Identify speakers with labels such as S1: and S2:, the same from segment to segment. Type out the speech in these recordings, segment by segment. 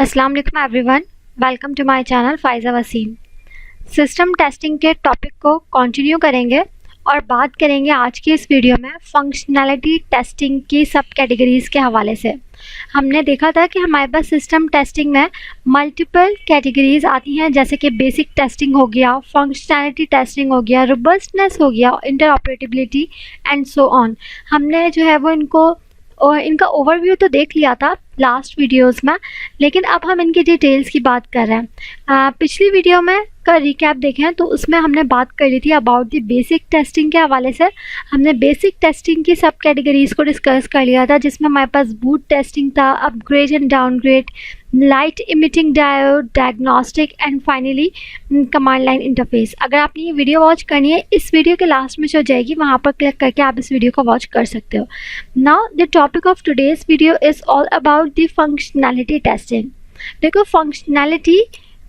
S1: अस्सलाम वालेकुम everyone, welcome to my channel Faiza Waseem. System testing के टॉपिक को कंटिन्यू करेंगे और बात करेंगे आज की इस वीडियो में फंक्शनैलिटी टेस्टिंग की सब कैटेगरीज़ के हवाले से। हमने देखा था कि हमारे पास सिस्टम टेस्टिंग में मल्टीपल कैटेगरीज़ आती हैं, जैसे कि बेसिक टेस्टिंग हो गया, फंक्शनैलिटी टेस्टिंग हो गया, रोबस्टनेस हो गया, इंटरऑपरेटिबिलिटी एंड सो ऑन। हमने जो है वो इनका ओवरव्यू तो देख लिया था लास्ट वीडियोस में, लेकिन अब हम इनकी डिटेल्स की बात कर रहे हैं। पिछली वीडियो में का रिकैप देखें तो उसमें हमने बात कर ली थी अबाउट द बेसिक टेस्टिंग के हवाले से। हमने बेसिक टेस्टिंग की सब कैटेगरीज़ को डिस्कस कर लिया था, जिसमें हमारे पास बूट टेस्टिंग था, upgrade and downgrade, light emitting diode, diagnostic and finally command line interface. अगर आपने ये वीडियो वॉच करनी है, इस वीडियो के लास्ट में जो जाएगी वहाँ पर क्लिक करके आप इस वीडियो को वॉच कर सकते हो। Now the topic of today's video is all about the functionality testing. देखो, फंक्शनैलिटी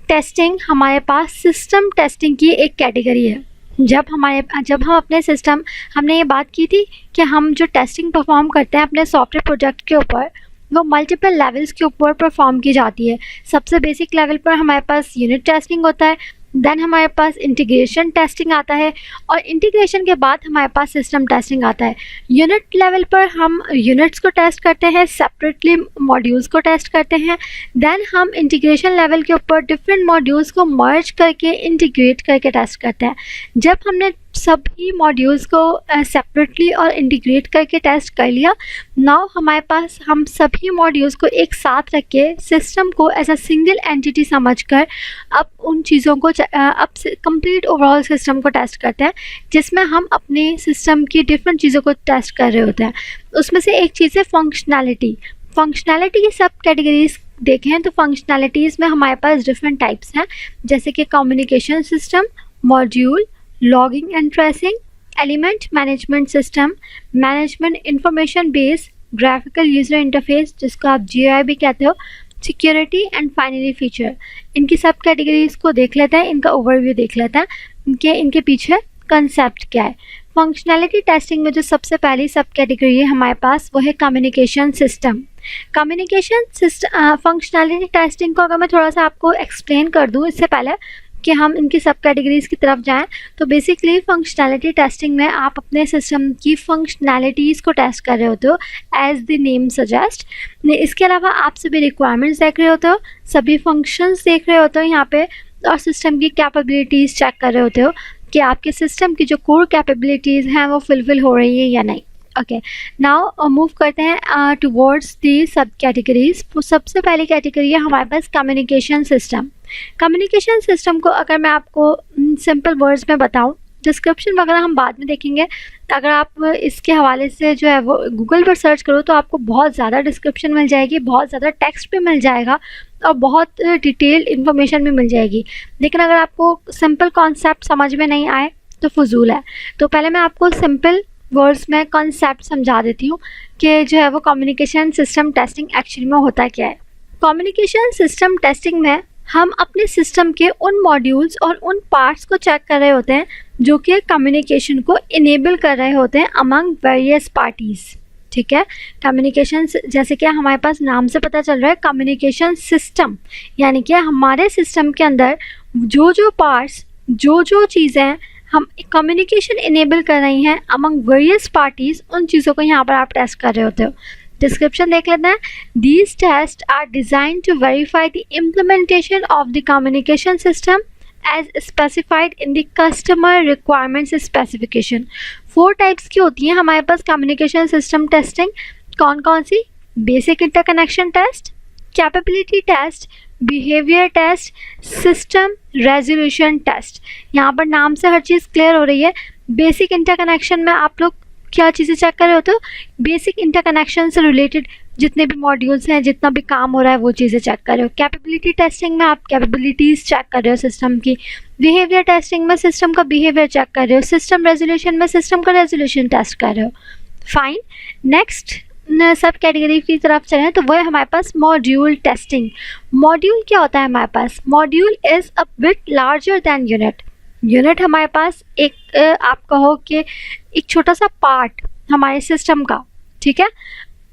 S1: टेस्टिंग हमारे पास सिस्टम टेस्टिंग की एक कैटेगरी है। जब हम अपने सिस्टम, हमने ये बात की थी कि हम जो टेस्टिंग परफॉर्म करते हैं अपने सॉफ्टवेयर प्रोजेक्ट के ऊपर, वो मल्टीपल लेवल्स के ऊपर परफॉर्म की जाती है। सबसे बेसिक लेवल पर हमारे पास यूनिट टेस्टिंग होता है, देन हमारे पास इंटीग्रेशन टेस्टिंग आता है, और इंटीग्रेशन के बाद हमारे पास सिस्टम टेस्टिंग आता है। यूनिट लेवल पर हम यूनिट्स को टेस्ट करते हैं, सेपरेटली मॉड्यूल्स को टेस्ट करते हैं। देन हम इंटीग्रेशन लेवल के ऊपर डिफरेंट मॉड्यूल्स को मर्ज करके इंटीग्रेट करके टेस्ट करते हैं। जब हमने सभी मॉड्यूल्स को सेपरेटली और इंटीग्रेट करके टेस्ट कर लिया, नाउ हमारे पास हम सभी मॉड्यूल्स को एक साथ रख के सिस्टम को एज अ सिंगल एंटिटी समझकर अब उन चीज़ों को अब कंप्लीट ओवरऑल सिस्टम को टेस्ट करते हैं, जिसमें हम अपने सिस्टम की डिफरेंट चीज़ों को टेस्ट कर रहे होते हैं। उसमें से एक चीज़ है फंक्शनैलिटी। फंक्शनैलिटी की सब कैटेगरीज देखें तो फंक्शनैलिटीज़ में हमारे पास डिफरेंट टाइप्स हैं, जैसे कि communication system, module, logging and tracing, element management system, management information base, graphical user interface जिसको आप GUI भी कहते हो, सिक्योरिटी एंड फाइनली फीचर। इनकी सब कैटेगरीज को देख लेते हैं, इनका ओवरव्यू देख लेते हैं कि इनके पीछे कंसेप्ट क्या है। फंक्शनैलिटी टेस्टिंग में जो सबसे पहली सब कैटेगरी है हमारे पास, वो है communication system. Communication system functionality testing को अगर मैं थोड़ा सा आपको एक्सप्लेन कर दूँ इससे पहले कि हम इनकी सब कैटेगरीज़ की तरफ जाएं, तो बेसिकली फंक्शनैलिटी टेस्टिंग में आप अपने सिस्टम की फंक्शनैलिटीज़ को टेस्ट कर रहे होते हो एज द नेम सजेस्ट। इसके अलावा आप सभी रिक्वायरमेंट्स देख रहे होते हो, सभी फंक्शंस देख रहे होते हो यहाँ पे, और सिस्टम की कैपेबिलिटीज़ चेक कर रहे होते हो कि आपके सिस्टम की जो कोर कैपेबिलिटीज़ हैं वो फुलफिल हो रही है या नहीं। ओके, नाउ मूव करते हैं टुवर्ड्स दी सब कैटेगरीज। सबसे पहली कैटेगरी है हमारे पास कम्युनिकेशन सिस्टम। कम्युनिकेशन सिस्टम को अगर मैं आपको सिंपल वर्ड्स में बताऊं, डिस्क्रिप्शन वगैरह हम बाद में देखेंगे, अगर आप इसके हवाले से जो है वो गूगल पर सर्च करो तो आपको बहुत ज़्यादा डिस्क्रिप्शन मिल जाएगी, बहुत ज़्यादा टेक्स्ट भी मिल जाएगा और बहुत डिटेल्ड इन्फॉर्मेशन भी मिल जाएगी। लेकिन अगर आपको सिंपल कॉन्सेप्ट समझ में नहीं आए तो फजूल है। तो पहले मैं आपको सिंपल वर्ड्स में कॉन्सेप्ट समझा देती हूँ कि जो है वो कम्युनिकेशन सिस्टम टेस्टिंग एक्चुअली में होता क्या है। कम्युनिकेशन सिस्टम टेस्टिंग में हम अपने सिस्टम के उन मॉड्यूल्स और उन पार्ट्स को चेक कर रहे होते हैं जो कि कम्युनिकेशन को इनेबल कर रहे होते हैं अमंग वेरियस पार्टीज़। ठीक है, कम्युनिकेशन जैसे कि हमारे पास नाम से पता चल रहा है, कम्युनिकेशन सिस्टम यानी कि हमारे सिस्टम के अंदर जो पार्ट्स, जो चीज़ें हम कम्युनिकेशन इनेबल कर रही हैं अमंग वेरियस पार्टीज़, उन चीज़ों को यहाँ पर आप टेस्ट कर रहे होते हो। डिस्क्रिप्शन देख लेते हैं। These tests are designed to verify the implementation of the communication system as specified in the customer requirements specification। 4 types की होती हैं हमारे पास कम्युनिकेशन सिस्टम टेस्टिंग। कौन कौन सी? Basic interconnection test, capability test, behaviour test, system resolution test. यहाँ पर नाम से हर चीज़ क्लियर हो रही है। बेसिक इंटरकनेक्शन में आप लोग क्या चीज़ें चेक कर रहे होते हो? बेसिक इंटरकनेक्शन से रिलेटेड जितने भी मॉड्यूल्स हैं, जितना भी काम हो रहा है वो चीज़ें चेक कर रहे हो। कैपेबिलिटी टेस्टिंग में आप कैपेबिलिटीज़ चेक कर रहे हो सिस्टम की। बिहेवियर टेस्टिंग में सिस्टम का बिहेवियर चेक कर रहे हो। सिस्टम रेजोल्यूशन में सिस्टम का रेजोल्यूशन टेस्ट कर रहे हो। फाइन, नेक्स्ट सब कैटेगरी की तरफ चलें तो वो है हमारे पास मॉड्यूल टेस्टिंग। मॉड्यूल क्या होता है हमारे पास? Module is a bit larger than unit. Unit हमारे पास एक आप कहो कि एक छोटा सा पार्ट हमारे सिस्टम का, ठीक है।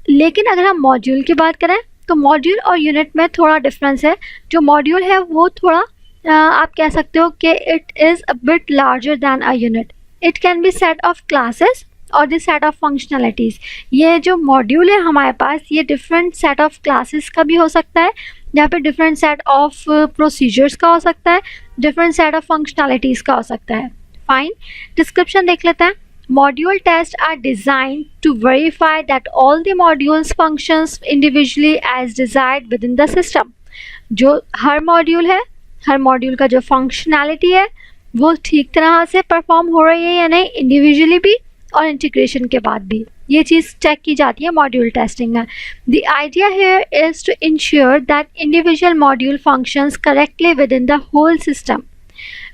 S1: लेकिन अगर हम मॉड्यूल की बात करें तो मॉड्यूल और यूनिट में थोड़ा डिफरेंस है। जो मॉड्यूल है वो थोड़ा आप कह सकते हो कि it is a bit larger then a unit. It can be set of classes और द सेट ऑफ फंक्शनैलिटीज़। ये जो मॉड्यूल है हमारे पास, ये डिफरेंट सेट ऑफ क्लासेस का भी हो सकता है, यहाँ पे डिफरेंट सेट ऑफ प्रोसीजर्स का हो सकता है, डिफरेंट सेट ऑफ फंक्शनैलिटीज़ का हो सकता है। फाइन, डिस्क्रिप्शन देख लेते हैं। Module tests are designed to verify that all the modules functions individually as desired within the system। जो हर मॉड्यूल है, हर मॉड्यूल का जो फंक्शनैलिटी है वो ठीक तरह से परफॉर्म हो रही है या नहीं, इंडिविजुअली भी और इंटीग्रेशन के बाद भी, ये चीज़ चेक की जाती है मॉड्यूल टेस्टिंग में। The idea here is to ensure that individual module functions correctly within the whole system.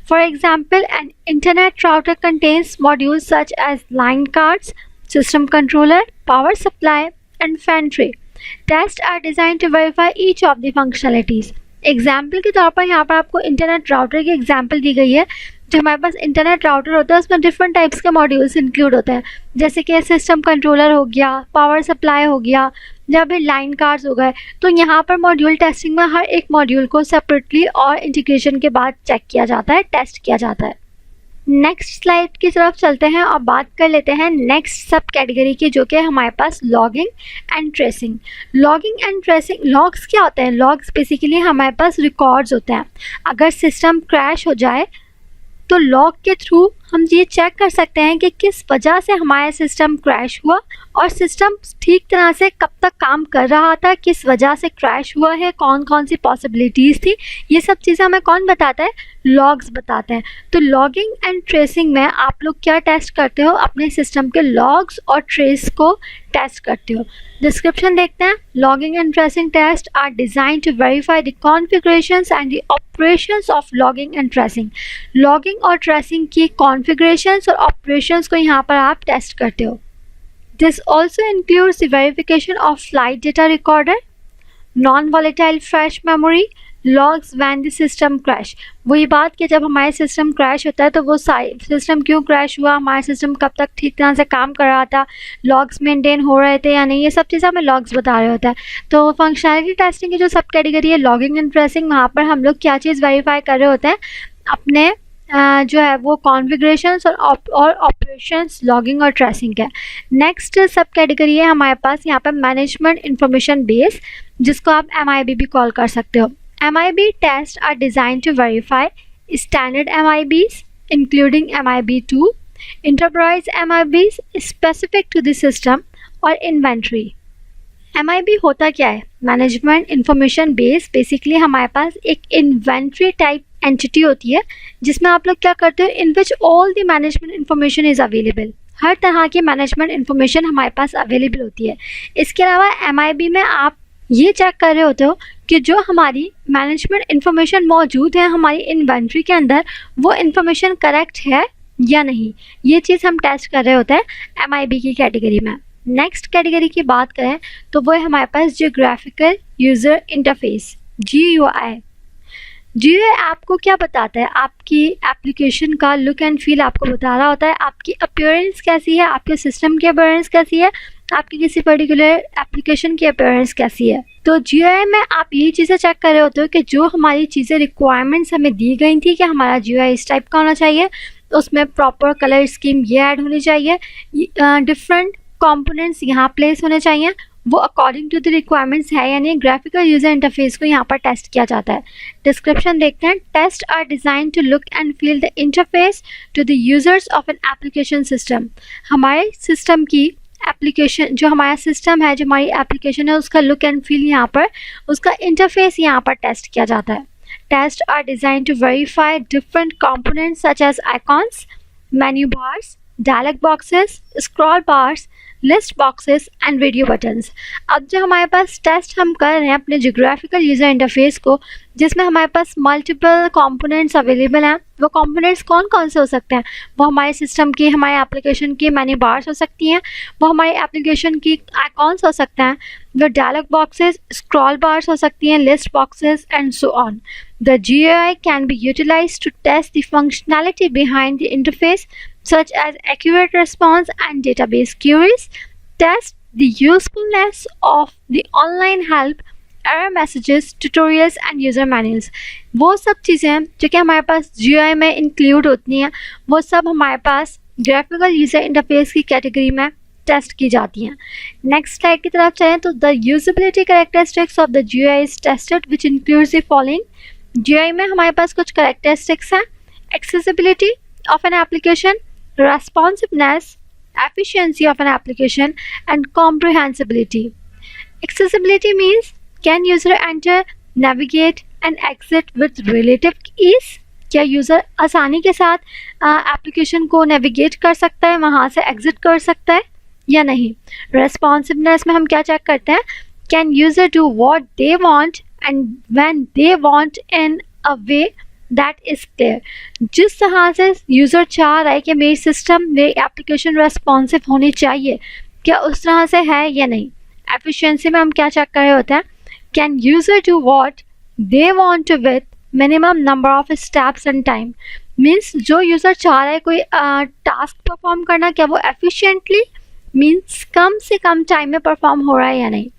S1: For example, an internet router contains modules such as line cards, system controller, power supply, and fan tray. Tests are designed to verify each of the functionalities. Example के तौर पर यहाँ पर आपको internet router की example दी गई है। जो हमारे पास इंटरनेट राउटर होता है उसमें डिफरेंट टाइप्स के मॉड्यूल्स इंक्लूड होते हैं, जैसे कि सिस्टम कंट्रोलर हो गया, पावर सप्लाई हो गया, या फिर लाइन कार्ड्स हो गए। तो यहाँ पर मॉड्यूल टेस्टिंग में हर एक मॉड्यूल को सेपरेटली और इंटीग्रेशन के बाद चेक किया जाता है, टेस्ट किया जाता है। नेक्स्ट स्लाइड की तरफ चलते हैं और बात कर लेते हैं नेक्स्ट सब कैटेगरी की, जो कि हमारे पास logging and tracing. Logging and tracing, logs क्या होते हैं? लॉग्स बेसिकली हमारे पास रिकॉर्ड्स होते हैं। अगर सिस्टम क्रैश हो जाए तो लॉग के थ्रू हम ये चेक कर सकते हैं कि किस वजह से हमारा सिस्टम क्रैश हुआ और सिस्टम ठीक तरह से कब तक काम कर रहा था, किस वजह से क्रैश हुआ है, कौन कौन सी पॉसिबिलिटीज़ थी, ये सब चीज़ें हमें कौन बताता है? लॉग्स बताते हैं। तो लॉगिंग एंड ट्रेसिंग में आप लोग क्या टेस्ट करते हो? अपने सिस्टम के लॉग्स और ट्रेस को टेस्ट करते हो। डिस्क्रिप्शन देखते हैं। Logging and tracing test are design to verify the configurations and the operations of logging and tracing. Logging और ट्रेसिंग की कॉन्फ़िगरेशंस और ऑपरेशंस को यहाँ पर आप टेस्ट करते हो। This also includes the verification of flight data recorder, non-volatile flash memory, logs when the system crash। वही बात कि जब हमारे सिस्टम क्रैश होता है तो वो सिस्टम क्यों क्रैश हुआ, हमारा सिस्टम कब तक ठीक तरह से काम कर रहा था, लॉग्स मेंटेन हो रहे थे या नहीं, ये सब चीज़ें हमें लॉग्स बता रहे होता है। तो फंक्शनैलिटी टेस्टिंग की जो सब कैटेगरी है लॉगिंग एंड ट्रेसिंग, वहाँ पर हम लोग क्या चीज़ वेरीफाई कर रहे होते हैं? अपने जो है वो कॉन्फ़िगरेशंस और ऑपरेशंस लॉगिंग और ट्रेसिंग है। नेक्स्ट सब कैटेगरी है हमारे पास यहाँ पर मैनेजमेंट इंफॉर्मेशन बेस, जिसको आप MIB भी कॉल कर सकते हो। MIB test are design to verify standard MIBs including MIB2, enterprise MIBs specific to the system और इन्वेंट्री। MIB होता क्या है? मैनेजमेंट इंफॉर्मेशन बेस बेसिकली हमारे पास एक इन्वेंट्री टाइप एंटिटी होती है जिसमें आप लोग क्या करते हो? In which all the management information is available. हर तरह की मैनेजमेंट इंफॉर्मेशन हमारे पास अवेलेबल होती है। इसके अलावा MIB में आप ये चेक कर रहे होते हो कि जो हमारी मैनेजमेंट इंफॉर्मेशन मौजूद है हमारी इन्वेंट्री के अंदर, वो इंफॉर्मेशन करेक्ट है या नहीं, ये चीज़ हम टेस्ट कर रहे होते हैं MIB की कैटेगरी में। नेक्स्ट कैटेगरी की बात करें तो वो है हमारे पास geographical user interface, GUI। GUI आपको क्या बताता है? आपकी एप्लीकेशन का लुक एंड फील आपको बता रहा होता है, आपकी अपीयरेंस कैसी है, आपके सिस्टम की अपीयरेंस कैसी है, आपकी किसी पर्टिकुलर एप्लीकेशन की अपीयरेंस कैसी है। तो GUI में आप यही चीज़ें चेक कर रहे होते हो कि जो हमारी चीज़ें रिक्वायरमेंट्स हमें दी गई थी कि हमारा GUI इस टाइप का होना चाहिए, तो उसमें प्रॉपर कलर स्कीम ये ऐड होनी चाहिए, डिफरेंट कंपोनेंट्स यहाँ प्लेस होने चाहिए, वो अकॉर्डिंग टू द रिक्वायरमेंट्स है यानी ग्राफिकल यूज़र इंटरफेस को यहाँ पर टेस्ट किया जाता है। डिस्क्रिप्शन देखते हैं। Test are design to look and feel the interface to the users of an application system. हमारे सिस्टम की एप्लीकेशन, जो हमारा सिस्टम है, जो हमारी एप्लीकेशन है, उसका लुक एंड फील यहाँ पर, उसका इंटरफेस यहाँ पर टेस्ट किया जाता है। Test are design to verify different components such as icons, menu bars, dialog boxes, scroll bars, list boxes and video buttons. अब जो हमारे पास टेस्ट हम कर रहे हैं अपने जियोग्राफिकल यूज़र इंटरफेस को, जिसमें हमारे पास मल्टीपल कंपोनेंट्स अवेलेबल हैं, वो कंपोनेंट्स कौन कौन से हो सकते हैं? वो हमारे सिस्टम की, हमारे एप्लीकेशन की मेन्यू बार्स हो सकती हैं, वो हमारे एप्लीकेशन की आइकॉन्स हो सकते हैं, वो डायलॉग बॉक्सेस, स्क्रॉल बार्स हो सकती हैं, list boxes and so on. The GUI can be utilized to test the functionality behind the interface, such as accurate response and database queries, test the usefulness of the online help, error messages, tutorials end user manuals. वो सब चीज़ें हैं जो कि हमारे पास GUI में include होती हैं, वो सब हमारे पास ग्राफिकल यूज़र इंटरफेस की कैटेगरी में टेस्ट की जाती हैं। नेक्स्ट स्लाइड की तरफ चलें तो the usability characteristics of the GUI is tested which includes the following. GUI में हमारे पास कुछ कैरेक्टरिस्टिक्स हैं: accessibility of an application, responsiveness, efficiency of an application, and comprehensibility. Accessibility means can user enter, navigate and exit with relative ease? क्या user आसानी के साथ application को navigate कर सकता है, वहाँ से एग्जिट कर सकता है या नहीं? रेस्पॉन्सिवनेस में हम क्या चेक करते हैं? Can user do what they want and when they want in a way that is clear. जिस तरह से यूज़र चाह रहा है कि मेरी सिस्टम, मेरी एप्लीकेशन रेस्पॉन्सिव होनी चाहिए, क्या उस तरह से है या नहीं? एफिशिएंसी में हम क्या चेक कर रहे होते हैं? Can user do what they want with minimum number of steps and time. Means जो यूज़र चाह रहा है कोई टास्क परफॉर्म करना, क्या वो एफिशिएंटली मीन्स कम से कम टाइम में परफॉर्म हो रहा है या नहीं?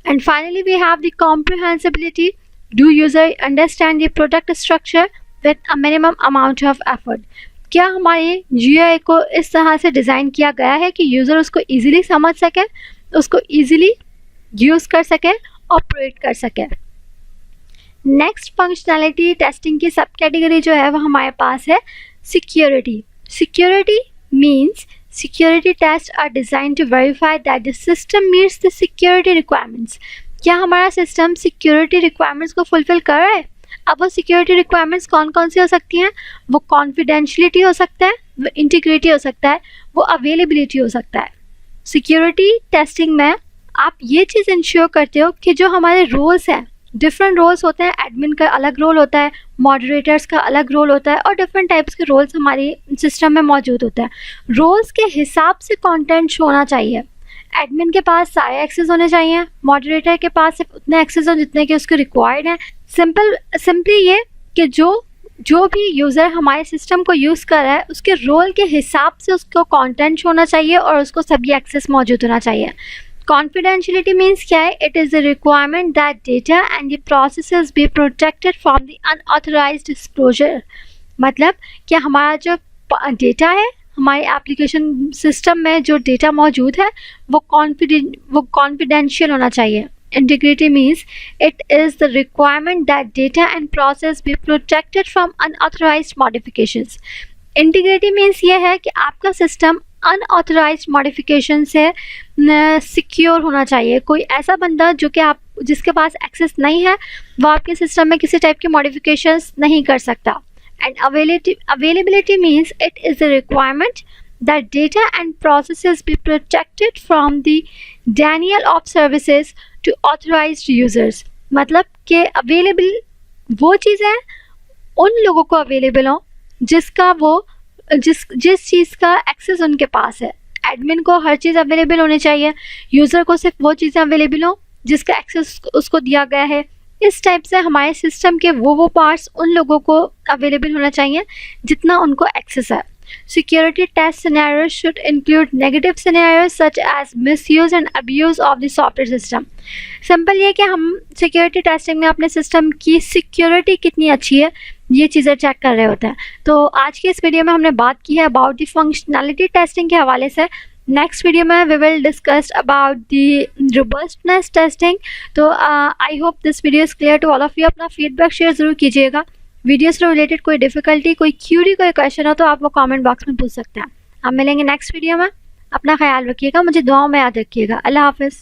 S1: And finally we have the comprehensibility. Do user understand the product structure with a minimum amount of effort. क्या हमारे GUI को इस तरह से डिज़ाइन किया गया है कि यूज़र उसको ईजिली समझ सके, उसको ईजिली यूज़ कर सके, ऑपरेट कर सके। नेक्स्ट फंक्शनैलिटी टेस्टिंग की सब कैटेगरी जो है वो हमारे पास है security. Security means security tests are designed to verify that the system meets the security requirements. क्या हमारा सिस्टम सिक्योरिटी रिक्वायरमेंट्स को फुलफिल कर रहा है? अब वो सिक्योरिटी रिक्वायरमेंट्स कौन कौन सी हो सकती हैं? वो कॉन्फिडेंशियलिटी हो सकता है, वो इंटीग्रिटी हो सकता है, वो अवेलेबिलिटी हो सकता है। सिक्योरिटी टेस्टिंग में आप ये चीज़ इंश्योर करते हो कि जो हमारे रोल्स हैं, डिफरेंट रोल्स होते हैं, एडमिन का अलग रोल होता है, मॉडरेटर्स का अलग रोल होता है और डिफरेंट टाइप्स के रोल्स हमारे सिस्टम में मौजूद होते हैं। रोल्स के हिसाब से कंटेंट होना चाहिए। एडमिन के पास सारे एक्सेस होने चाहिए, मॉडरेटर के पास सिर्फ उतने एक्सेस हो जितने कि उसके रिक्वायर्ड हैं। सिंपली ये कि जो भी यूज़र हमारे सिस्टम को यूज़ कर रहा है उसके रोल के हिसाब से उसको कंटेंट होना चाहिए और उसको सभी एक्सेस मौजूद होना चाहिए। Confidentiality means क्या है? It is the requirement that data and the processes be protected from the unauthorized disclosure. मतलब कि हमारा जो डेटा है, हमारे एप्लीकेशन सिस्टम में जो डेटा मौजूद है वो कॉन्फिडेंशियल होना चाहिए। Integrity means it is the requirement that data and process be protected from unauthorized modifications. Integrity means ये है कि आपका सिस्टम अनऑथराइज्ड मॉडिफिकेशन से सिक्योर होना चाहिए। कोई ऐसा बंदा जो कि आप जिसके पास एक्सेस नहीं है वो आपके सिस्टम में किसी टाइप की मॉडिफिकेशंस नहीं कर सकता। And availability means it is the requirement that data and processes be protected from the denial of services to authorised users. मतलब कि अवेलेबल वो चीज़ें उन लोगों को अवेलेबल हो जिसका वो जिस चीज़ का एक्सेस उनके पास है। एडमिन को हर चीज़ अवेलेबल होनी चाहिए, यूज़र को सिर्फ वो चीज़ें अवेलेबल हो जिसका एक्सेस उसको दिया गया है। इस टाइप से हमारे सिस्टम के वो पार्ट्स उन लोगों को अवेलेबल होना चाहिए जितना उनको एक्सेस है। Security test scenarios should include negative scenarios such as misuse and abuse of the software system. Simple ये कि हम सिक्योरिटी टेस्टिंग में अपने सिस्टम की सिक्योरिटी कितनी अच्छी है ये चीज़ें चेक कर रहे होते हैं। तो आज की इस वीडियो में हमने बात की है अबाउट द फंक्शनैलिटी टेस्टिंग के हवाले से। नेक्स्ट वीडियो में we will discuss about the robustness testing. तो I hope this video is clear to all of you. अपना फीडबैक शेयर ज़रूर कीजिएगा। वीडियो से रिलेटेड कोई डिफ़िकल्टी, कोई क्यूरी, कोई क्वेश्चन हो तो आप वो कमेंट बॉक्स में पूछ सकते हैं। हम मिलेंगे नेक्स्ट वीडियो में। अपना ख्याल रखिएगा, मुझे दुआओं में याद रखिएगा। अल्लाह हाफ़िज़।